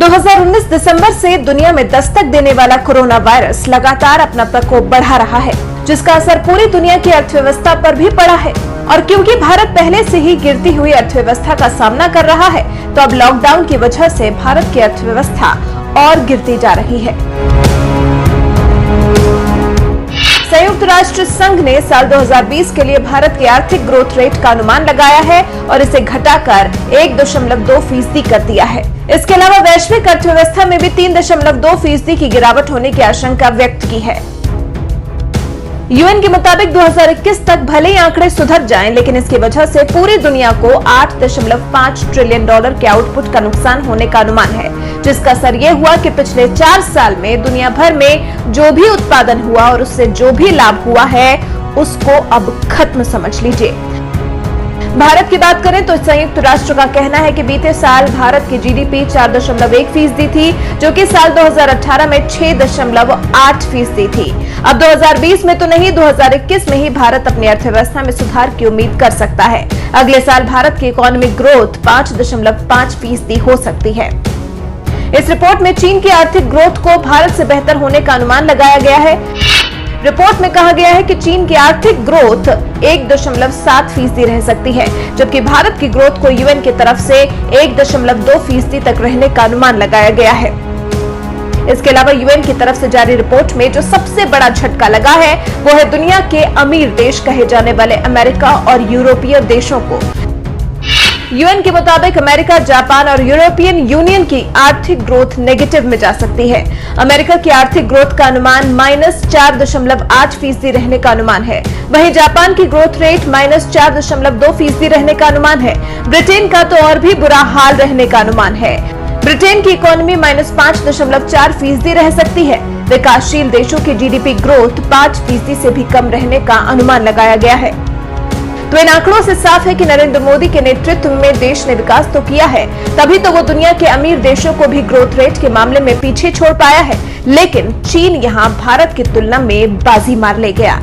2019 दिसंबर से दुनिया में दस्तक देने वाला कोरोना वायरस लगातार अपना प्रकोप बढ़ा रहा है, जिसका असर पूरी दुनिया की अर्थव्यवस्था पर भी पड़ा है। और क्योंकि भारत पहले से ही गिरती हुई अर्थव्यवस्था का सामना कर रहा है, तो अब लॉकडाउन की वजह से भारत की अर्थव्यवस्था और गिरती जा रही है। संयुक्त राष्ट्र संघ ने साल 2020 के लिए भारत के आर्थिक ग्रोथ रेट का अनुमान लगाया है और इसे घटाकर 1.2% कर दिया है। इसके अलावा वैश्विक अर्थव्यवस्था में भी 3.2% की गिरावट होने की आशंका व्यक्त की है। यूएन के मुताबिक 2021 तक भले ही आंकड़े सुधर जाएं, लेकिन इसकी वजह से पूरी दुनिया को $8.5 ट्रिलियन के आउटपुट का नुकसान होने का अनुमान है, जिसका असर ये हुआ कि पिछले 4 साल में दुनिया भर में जो भी उत्पादन हुआ और उससे जो भी लाभ हुआ है, उसको अब खत्म समझ लीजिए। भारत की बात करें तो संयुक्त राष्ट्र का कहना है कि बीते साल भारत की जीडीपी 4.1% थी, जो कि साल 2018 में 6.8% थी। अब 2020 में तो नहीं, 2021 में ही भारत अपनी अर्थव्यवस्था में सुधार की उम्मीद कर सकता है। अगले साल भारत की इकोनॉमिक ग्रोथ 5.5% हो सकती है। इस रिपोर्ट में चीन की आर्थिक ग्रोथ को भारत से बेहतर होने का अनुमान लगाया गया है। रिपोर्ट में कहा गया है कि चीन की आर्थिक ग्रोथ 1.7% रह सकती है, जबकि भारत की ग्रोथ को यूएन की तरफ से 1.2% तक रहने का अनुमान लगाया गया है। इसके अलावा यूएन की तरफ से जारी रिपोर्ट में जो सबसे बड़ा झटका लगा है, वो है दुनिया के अमीर देश कहे जाने वाले अमेरिका और यूरोपीय देशों को। यूएन के मुताबिक अमेरिका, जापान और यूरोपियन यूनियन की आर्थिक ग्रोथ नेगेटिव में जा सकती है। अमेरिका की आर्थिक ग्रोथ का अनुमान -4.8% रहने का अनुमान है। वहीं जापान की ग्रोथ रेट -4.2% रहने का अनुमान है। ब्रिटेन का तो और भी बुरा हाल रहने का अनुमान है। ब्रिटेन की इकोनॉमी -5.4% रह सकती है। विकासशील देशों की जीडीपी ग्रोथ 5% से भी कम रहने का अनुमान लगाया गया है। तो इन आंकड़ों से साफ है कि नरेंद्र मोदी के नेतृत्व में देश ने विकास तो किया है, तभी तो वो दुनिया के अमीर देशों को भी ग्रोथ रेट के मामले में पीछे छोड़ पाया है। लेकिन चीन यहां भारत की तुलना में बाजी मार ले गया।